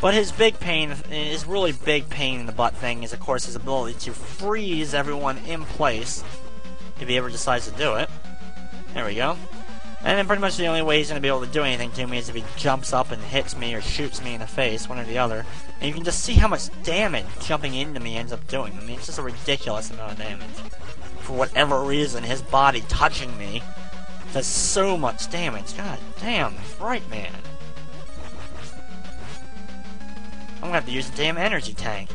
But his big pain, his really big pain in the butt thing is, of course, his ability to freeze everyone in place if he ever decides to do it. There we go. And then pretty much the only way he's going to be able to do anything to me is if he jumps up and hits me or shoots me in the face, one or the other. And you can just see how much damage jumping into me ends up doing. I mean, it's just a ridiculous amount of damage. For whatever reason, his body touching me does so much damage. God damn, Bright Man. I'm gonna have to use a damn energy tank.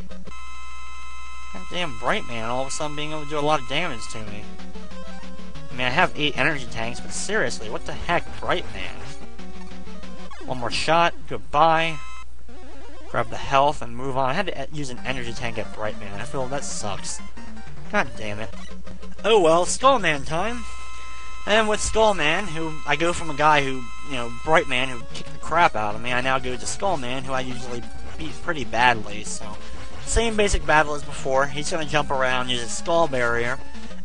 God damn Bright Man all of a sudden being able to do a lot of damage to me. I mean, I have 8 energy tanks, but seriously, what the heck, Bright Man? One more shot, goodbye. Grab the health and move on. I had to use an energy tank at Bright Man. I feel that sucks. God damn it. Oh well, Skullman time. And with Skullman, who I go from a guy who, you know, Bright Man, who kicked the crap out of me, I now go to Skullman, who I usually beat pretty badly, so. Same basic battle as before. He's gonna jump around, use his skull barrier,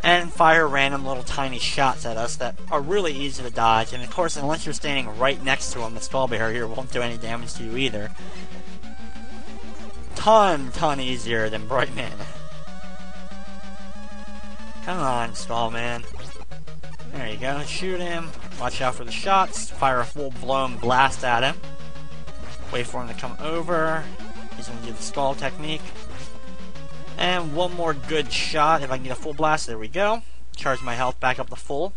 and fire random little tiny shots at us that are really easy to dodge. And of course, unless you're standing right next to him, the skull barrier won't do any damage to you either. Ton easier than Bright Man. Come on, Skullman. There you go. Shoot him. Watch out for the shots. Fire a full-blown blast at him. Wait for him to come over. He's going to do the skull technique. And one more good shot. If I can get a full blast, there we go. Charge my health back up to full.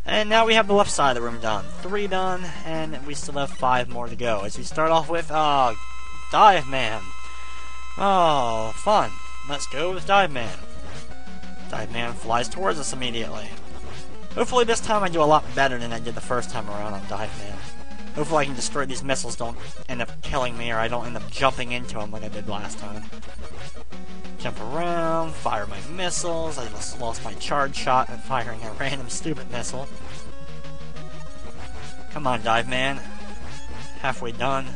And now we have the left side of the room done. 3 done, and we still have 5 more to go. As we start off with, Dive Man. Oh, fun. Let's go with Dive Man. Dive Man flies towards us immediately. Hopefully this time I do a lot better than I did the first time around on Dive Man. Hopefully I can destroy these missiles, don't end up killing me, or I don't end up jumping into them like I did last time. Jump around, fire my missiles. I just lost my charge shot at firing a random stupid missile. Come on, Dive Man. Halfway done.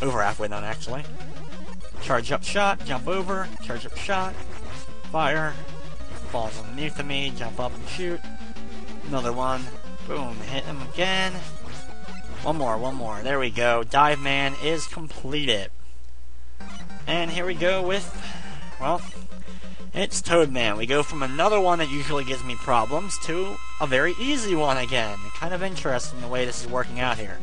Over halfway done, actually. Charge up shot, jump over, charge up shot, fire. Falls underneath of me, jump up and shoot. Another one. Boom, hit him again. One more. There we go. Dive Man is completed. And here we go with, well, it's Toadman. We go from another one that usually gives me problems to a very easy one again. Kind of interesting the way this is working out here.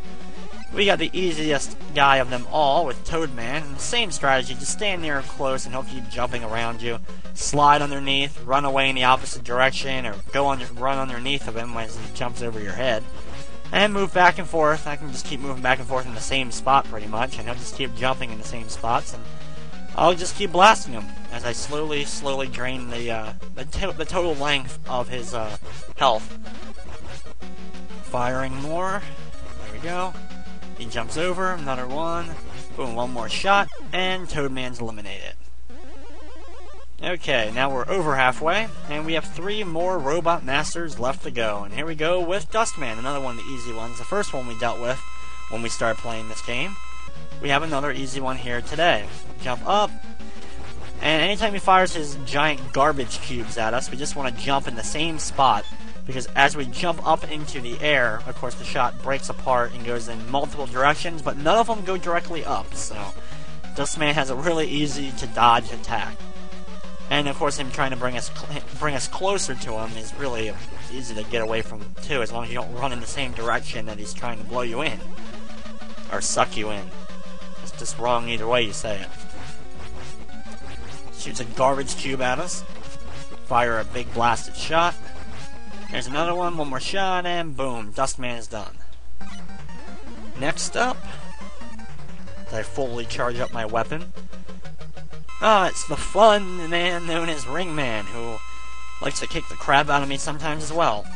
We got the easiest guy of them all with Toadman. And the same strategy, just stand near close and he'll keep jumping around you. Slide underneath, run away in the opposite direction, or run underneath of him as he jumps over your head. And move back and forth. I can just keep moving back and forth in the same spot pretty much, and he'll just keep jumping in the same spots, and I'll just keep blasting him as I slowly drain the total length of his health. Firing more. There we go. He jumps over, another one. Boom, one more shot, and Toadman's eliminated. Okay, now we're over halfway, and we have 3 more Robot Masters left to go. And here we go with Dustman, another one of the easy ones. The first one we dealt with when we started playing this game. We have another easy one here today. Jump up, and anytime he fires his giant garbage cubes at us, we just want to jump in the same spot, because as we jump up into the air, of course the shot breaks apart and goes in multiple directions, but none of them go directly up, so Dustman has a really easy to dodge attack. And of course, him trying to bring us closer to him is really easy to get away from too, as long as you don't run in the same direction that he's trying to blow you in or suck you in. It's just wrong either way you say it. Shoots a garbage cube at us. Fire a big blasted shot. There's another one more shot, and boom, Dustman is done. Next up, I fully charge up my weapon. It's the fun man known as Ringman, who likes to kick the crap out of me sometimes as well.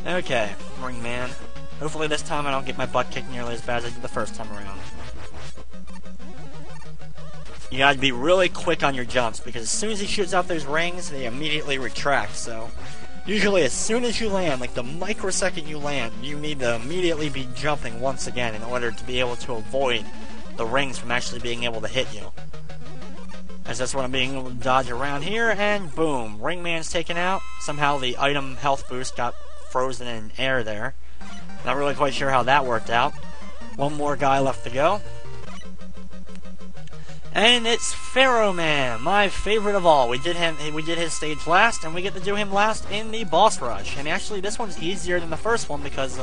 Okay, Ringman. Hopefully this time I don't get my butt kicked nearly as bad as I did the first time around. You gotta be really quick on your jumps, because as soon as he shoots out those rings, they immediately retract, so usually as soon as you land, like the microsecond you land, you need to immediately be jumping once again in order to be able to avoid the rings from actually being able to hit you. As that's what I'm being able to dodge around here, and boom, Ringman's taken out. Somehow the item health boost got frozen in air there. Not really quite sure how that worked out. One more guy left to go. And it's Pharaoh Man, my favorite of all. We did his stage last, and we get to do him last in the boss rush. And actually, this one's easier than the first one because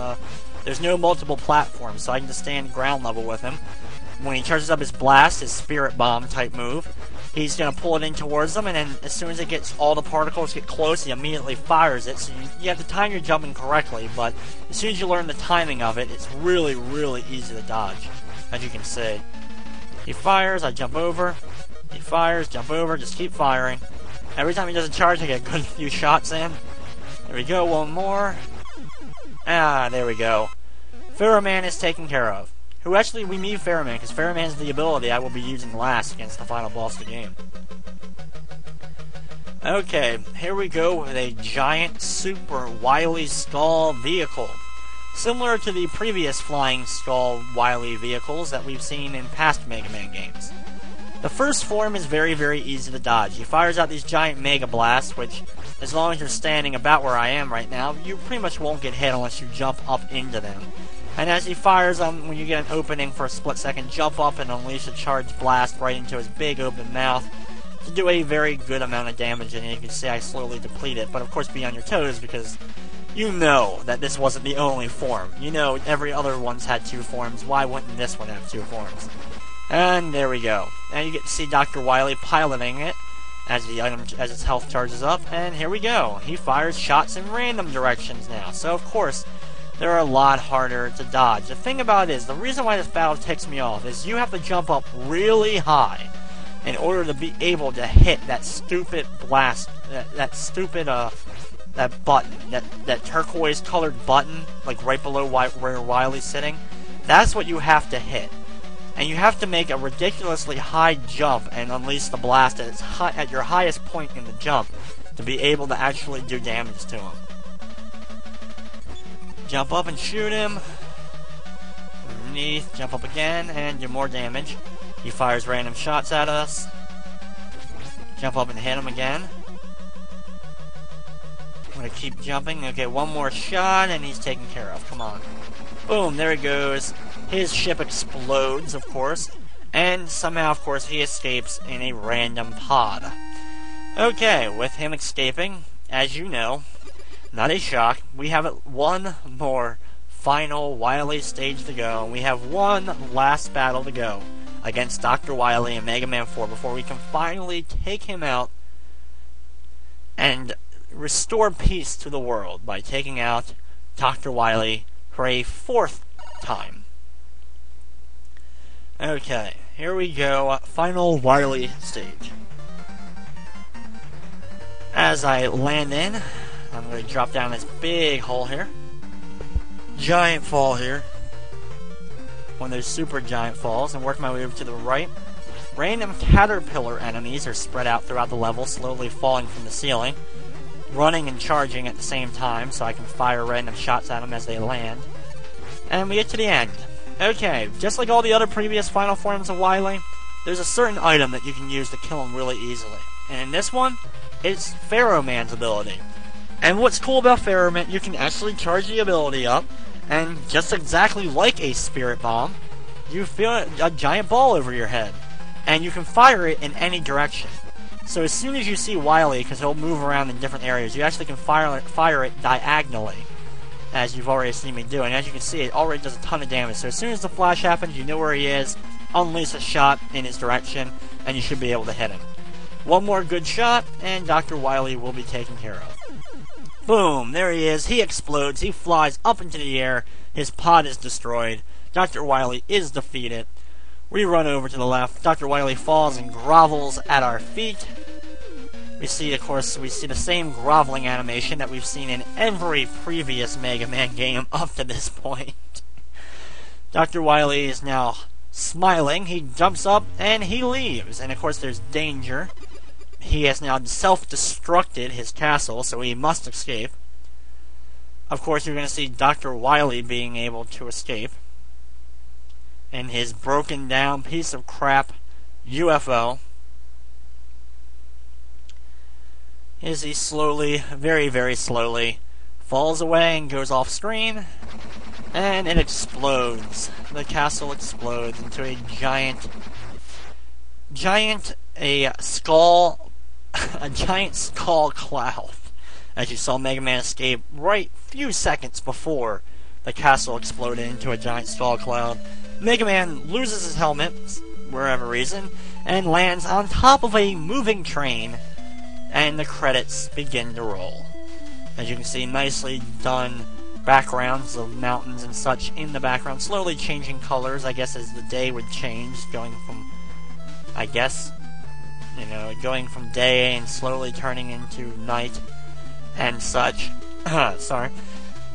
there's no multiple platforms, so I can just stand ground level with him. When he charges up his blast, his spirit bomb type move, he's gonna pull it in towards them, and then as soon as it gets all the particles get close, he immediately fires it. So you have to time your jumping correctly, but as soon as you learn the timing of it, it's really, really easy to dodge, as you can see. He fires, I jump over. He fires, jump over, just keep firing. Every time he does a charge, I get a good few shots in. There we go, one more. Ah, there we go. Pharaoh Man is taken care of. Who actually, we need Pharaoh Man, because Pharaoh Man is the ability I will be using last against the final boss of the game. Okay, here we go with a giant, super wily skull vehicle. Similar to the previous flying skull wily vehicles that we've seen in past Mega Man games. The first form is very, very easy to dodge. He fires out these giant Mega Blasts, which, as long as you're standing about where I am right now, you pretty much won't get hit unless you jump up into them. And as he fires them, when you get an opening for a split second, jump up and unleash a charged blast right into his big open mouth to do a very good amount of damage, and you can see I slowly deplete it, but of course be on your toes because you know that this wasn't the only form. You know every other one's had two forms. Why wouldn't this one have two forms? And there we go. And you get to see Dr. Wily piloting it as its health charges up. And here we go. He fires shots in random directions now. So of course, they're a lot harder to dodge. The thing about it is, the reason why this battle ticks me off is you have to jump up really high in order to be able to hit that stupid blast, that button, that turquoise colored button, like right below where Wily's sitting. That's what you have to hit. And you have to make a ridiculously high jump and unleash the blast at your highest point in the jump to be able to actually do damage to him. Jump up and shoot him. Underneath, jump up again, and do more damage. He fires random shots at us. Jump up and hit him again. I'm gonna keep jumping. Okay, one more shot, and he's taken care of. Come on. Boom, there he goes. His ship explodes, of course. And somehow, of course, he escapes in a random pod. Okay, with him escaping, as you know, not a shock, we have one more final Wily stage to go. We have one last battle to go against Dr. Wily in Mega Man 4 before we can finally take him out and restore peace to the world by taking out Dr. Wily for a fourth time. Okay, here we go. Final Wily stage. As I land in, I'm going to drop down this big hole here. Giant fall here. One of those super giant falls, and work my way over to the right. Random caterpillar enemies are spread out throughout the level, slowly falling from the ceiling. Running and charging at the same time, so I can fire random shots at them as they land. And we get to the end. Okay, just like all the other previous final forms of Wily, there's a certain item that you can use to kill him really easily. And in this one, it's Pharaoh Man's ability. And what's cool about Pharaoh Man, you can actually charge the ability up, and just exactly like a spirit bomb, you feel a giant ball over your head. And you can fire it in any direction. So as soon as you see Wily, because he'll move around in different areas, you actually can fire it diagonally, as you've already seen me do. And as you can see, it already does a ton of damage. So as soon as the flash happens, you know where he is, unleash a shot in his direction, and you should be able to hit him. One more good shot, and Dr. Wily will be taken care of. Boom, there he is. He explodes. He flies up into the air. His pod is destroyed. Dr. Wily is defeated. We run over to the left. Dr. Wily falls and grovels at our feet. We see, of course, the same groveling animation that we've seen in every previous Mega Man game up to this point. Dr. Wily is now smiling. He jumps up and he leaves. And of course, there's danger. He has now self-destructed his castle, so he must escape. Of course, you're going to see Dr. Wily being able to escape in his broken down piece of crap UFO. As he slowly, very, very slowly, falls away and goes off screen. And it explodes. The castle explodes into a giant skull, a giant skull cloud. As you saw Mega Man escape right few seconds before the castle exploded into a giant skull cloud. Mega Man loses his helmet, for whatever reason, and lands on top of a moving train, and the credits begin to roll. As you can see, nicely done backgrounds of mountains and such in the background, slowly changing colors, I guess, as the day would change, going from, I guess, going from day and slowly turning into night and such. Sorry.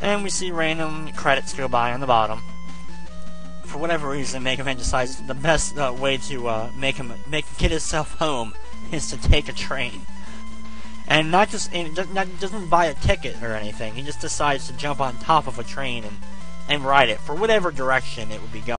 And we see random credits go by on the bottom. For whatever reason, Mega Man decides the best way to get himself home is to take a train. And doesn't buy a ticket or anything. He just decides to jump on top of a train and ride it for whatever direction it would be going.